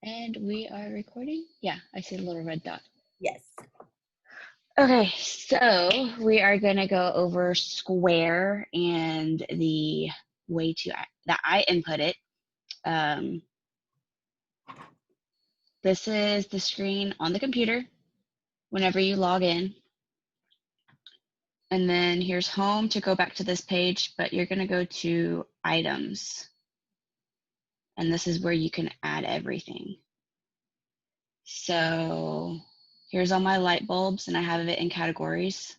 And we are recording? Yeah, I see a little red dot. Yes. Okay, so we are going to go over Square and the way that I input it. This is the screen on the computer whenever you log in. And then here's home to go back to this page, but you're going to go to items. And this is where you can add everything. So here's all my light bulbs, and I have it in categories.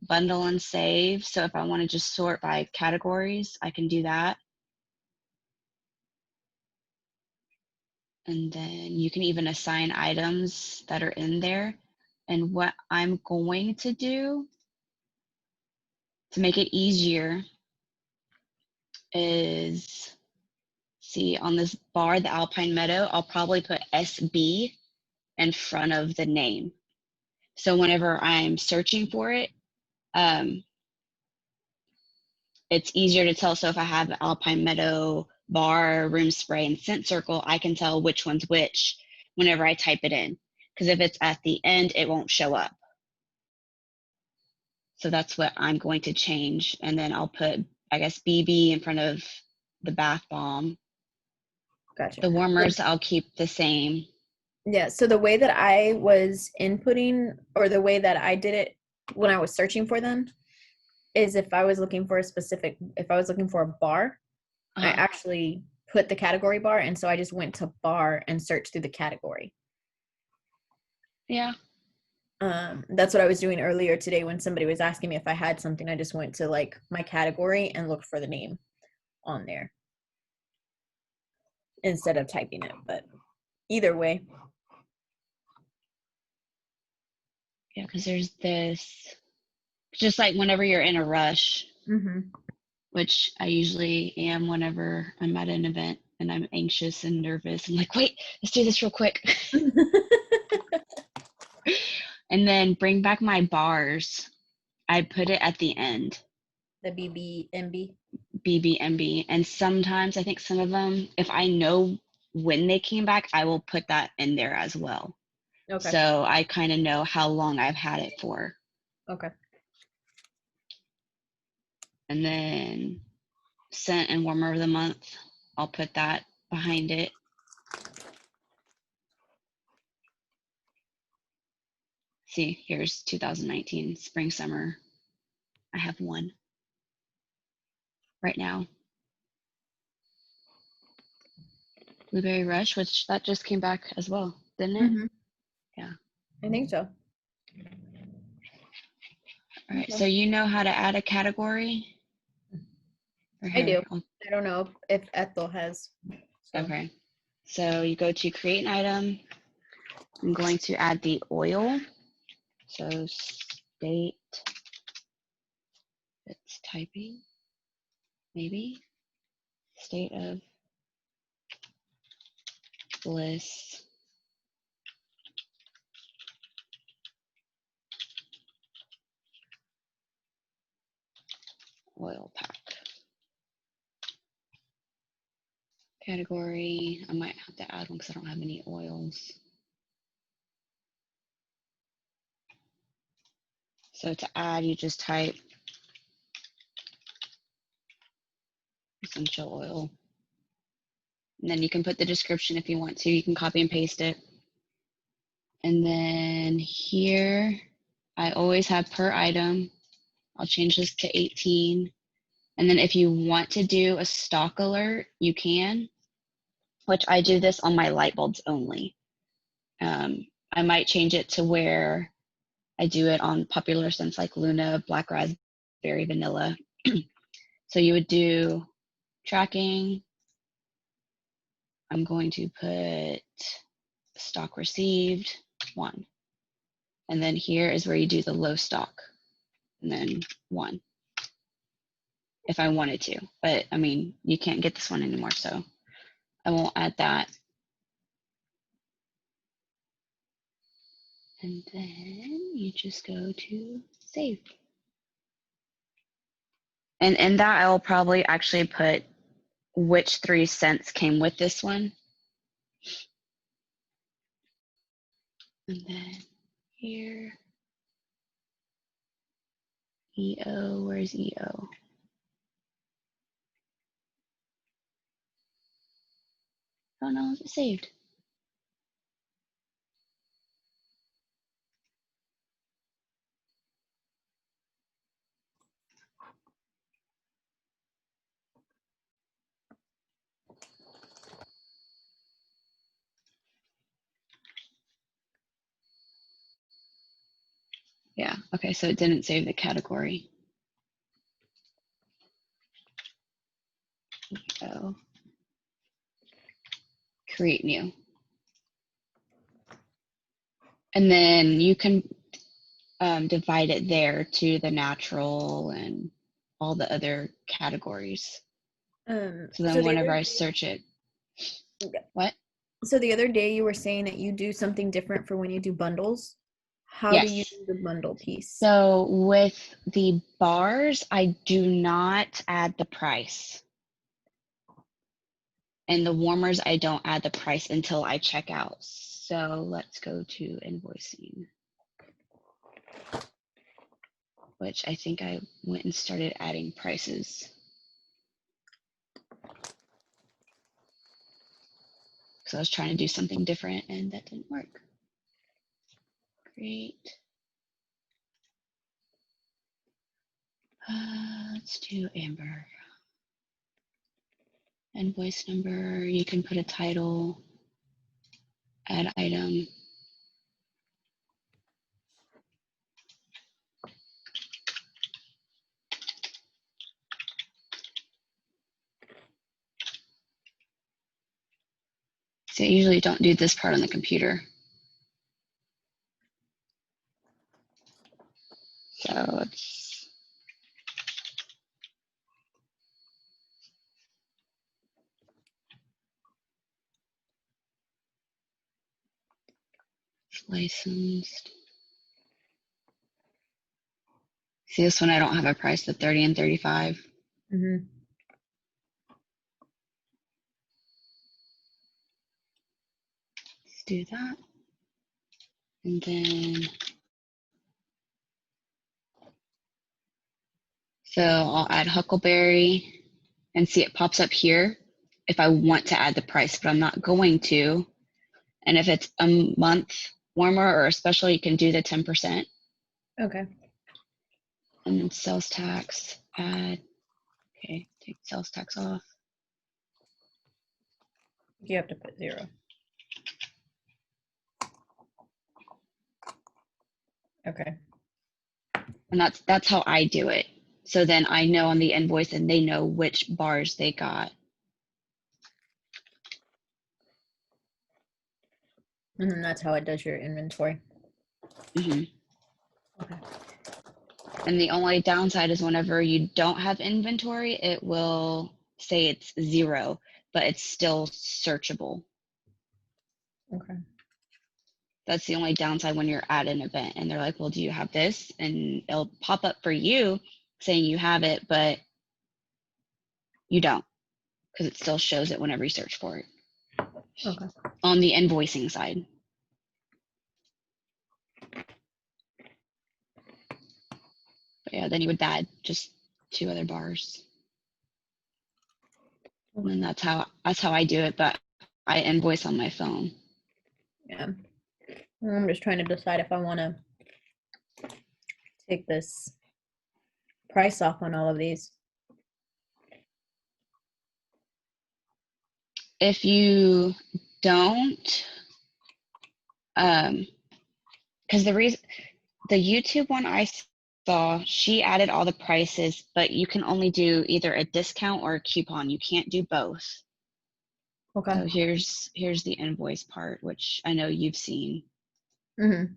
Bundle and save. So if I want to just sort by categories, I can do that. And then you can even assign items that are in there. And what I'm going to do to make it easier is, see on this bar, the Alpine Meadow, I'll probably put SB in front of the name. So whenever I'm searching for it, it's easier to tell. So if I have Alpine Meadow, bar, room spray, and scent circle, I can tell which one's which whenever I type it in. Because if it's at the end, it won't show up. So that's what I'm going to change. And then I'll put, I guess, BB in front of the bath bomb. Gotcha. The warmers, I'll keep the same. Yeah. So the way that I was inputting, or the way that I did it when I was searching for them, is if I was looking for a bar, I actually put the category bar. And so I just went to bar and searched through the category. Yeah. That's what I was doing earlier today when somebody was asking me if I had something. I just went to like my category and looked for the name on there instead of typing it. But either way. Yeah, because there's this, just like whenever you're in a rush, which I usually am whenever I'm at an event and I'm anxious and nervous. I'm like, wait, let's do this real quick. And then bring back my bars. I put it at the end. The BBMB. BBMB. And sometimes, I think some of them, if I know when they came back, I will put that in there as well. Okay. So I kind of know how long I've had it for. Okay. And then scent and warmer of the month, I'll put that behind it. See, here's 2019, spring, summer. I have one right now. Blueberry Rush, which that just came back as well, didn't it? Yeah. I think so. All right, so you know how to add a category? I do. I don't know if Ethel has. So. Okay. So you go to create an item. I'm going to add the oil. So state, it's typing, maybe. State of bliss. Oil pack. Category, I might have to add one because I don't have any oils. So to add, you just type essential oil. And then you can put the description if you want to. You can copy and paste it. And then here, I always have per item. I'll change this to 18. And then if you want to do a stock alert, you can, which I do this on my light bulbs only. I might change it to where I do it on popular scents like Luna, Black Raspberry, Vanilla. So you would do tracking. I'm going to put stock received, 1. And then here is where you do the low stock, and then 1. If I wanted to, but I mean, you can't get this one anymore, so I won't add that. And then you just go to save. And in that, I'll probably actually put which 3 scents came with this one. And then here, EO, where's EO? Oh no, it's saved. Yeah, okay, so it didn't save the category. So create new. And then you can divide it there to the natural and all the other categories. So then whenever I search it, what? So the other day you were saying that you do something different for when you do bundles. How do you Yes. do the bundle piece? So with the bars, I do not add the price. And the warmers, I don't add the price until I check out. So let's go to invoicing, which I think I went and started adding prices. So I was trying to do something different and that didn't work. Great. Let's do Amber. Invoice number, you can put a title, add item. So I usually don't do this part on the computer. So it's licensed. See this one, I don't have a price, the 30 and 35. Mm-hmm. Let's do that. And then, so I'll add Huckleberry and see it pops up here if I want to add the price, but I'm not going to. And if it's a month warmer or a special, you can do the 10%. Okay. And then sales tax, add, okay, take sales tax off. You have to put 0. Okay. And that's how I do it. So then I know on the invoice and they know which bars they got. And then that's how it does your inventory. Mm-hmm. Okay. And the only downside is whenever you don't have inventory, it will say it's 0, but it's still searchable. Okay. That's the only downside when you're at an event and they're like, well, do you have this? And it'll pop up for you saying you have it, but you don't, because it still shows it whenever you search for it. Okay. On the invoicing side. But yeah, then you would add just 2 other bars. And that's how I do it, but I invoice on my phone. Yeah. I'm just trying to decide if I want to take this price off on all of these. If you don't, because the YouTube one I saw, she added all the prices, but you can only do either a discount or a coupon. You can't do both. Okay. So here's the invoice part, which I know you've seen. Mm-hmm.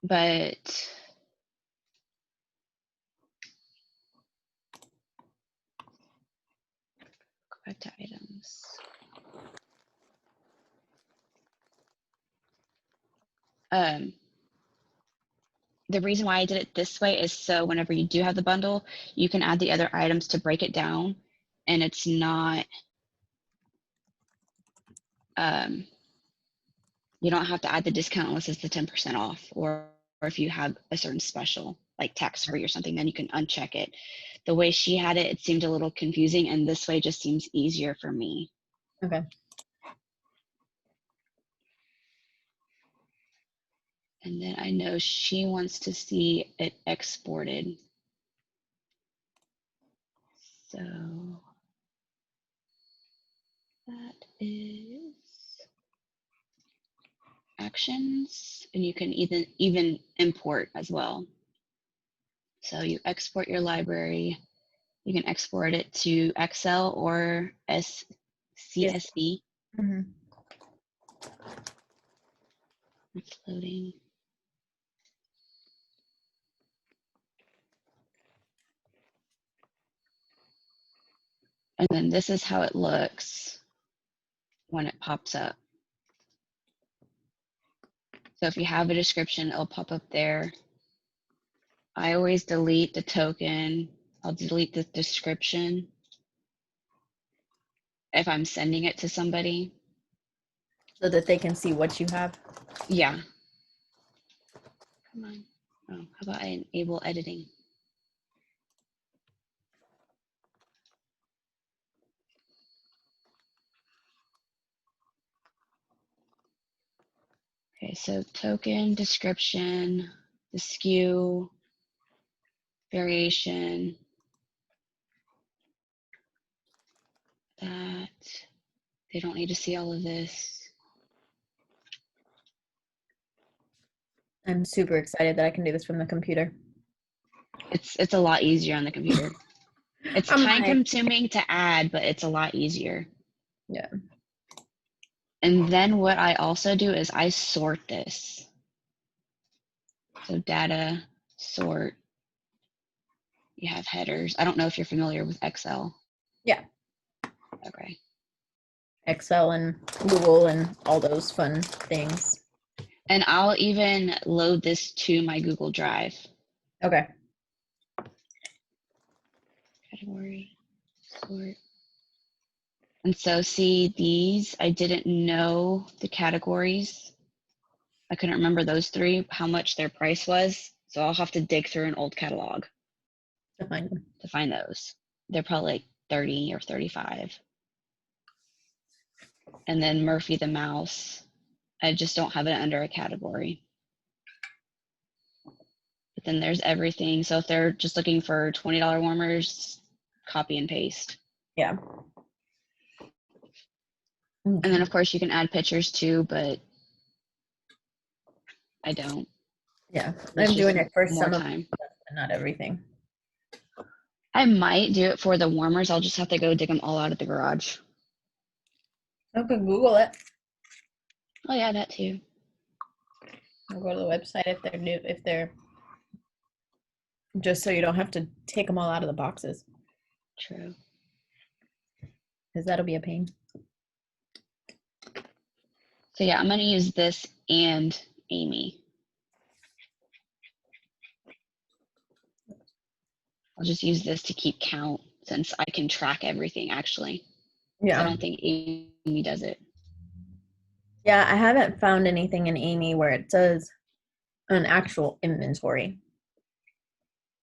But go back to items. The reason why I did it this way is so whenever you do have the bundle, you can add the other items to break it down, and it's not you don't have to add the discount unless it's the 10% off, or if you have a certain special like tax free or something, then you can uncheck it. The way she had it, it seemed a little confusing, and this way just seems easier for me. Okay. And then I know she wants to see it exported. So that is actions, and you can even import as well. So you export your library. You can export it to Excel or CSV. Mm-hmm. It's loading. And then this is how it looks when it pops up. So if you have a description, it'll pop up there. I always delete the token. I'll delete the description if I'm sending it to somebody. So that they can see what you have. Yeah. Come on. Oh, how about I enable editing? Okay, so token, description, the SKU, variation, that. They don't need to see all of this. I'm super excited that I can do this from the computer. It's a lot easier on the computer. It's time consuming to add, but it's a lot easier. Yeah. And then what I also do is I sort this. So data, sort. You have headers. I don't know if you're familiar with Excel. Yeah. Okay. Excel and Google and all those fun things. And I'll even load this to my Google Drive. Okay. Category, sort. And so see these, I didn't know the categories. I couldn't remember those three, how much their price was. So I'll have to dig through an old catalog To find them. to find those. They're probably like 30 or 35. And then Murphy the mouse, I just don't have it under a category. But then there's everything. So if they're just looking for $20 warmers, copy and paste. Yeah. And then of course you can add pictures too, but I don't. Yeah. It's I'm doing it for more some of time. them, but not everything. I might do it for the warmers. I'll just have to go dig them all out of the garage. I can Google it. Oh yeah, that too. I'll go to the website if they're new, if they're just so you don't have to take them all out of the boxes. True. Because that'll be a pain. So yeah, I'm going to use this and Amy. I'll just use this to keep count since I can track everything actually. Yeah. I don't think Amy does it. Yeah, I haven't found anything in Amy where it does an actual inventory.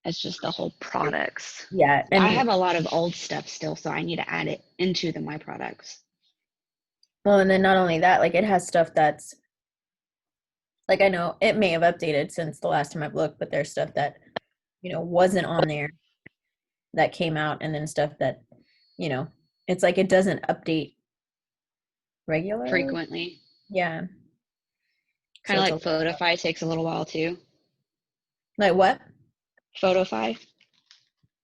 It's just the whole products. Yeah. And I have a lot of old stuff still, so I need to add it into the My Products. well, and then not only that, like it has stuff that's like I know it may have updated since the last time I've looked, but there's stuff that, wasn't on there that came out, and then stuff that, it's like it doesn't update regularly. Frequently. Yeah. Kind of like Photify takes a little while too. Like what? Photify.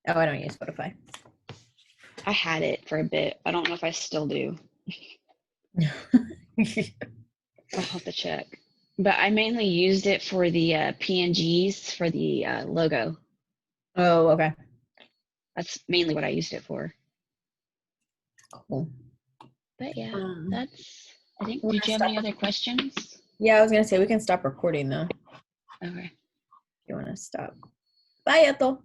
Oh, I don't use Spotify. I had it for a bit. I don't know if I still do. I'll have to check. But I mainly used it for the PNGs for the logo. Oh, okay. That's mainly what I used it for. Cool. But yeah, that's, I think, did you have any other questions? Yeah, I was going to say we can stop recording though. Okay. If you want to stop. Bye, Ethel.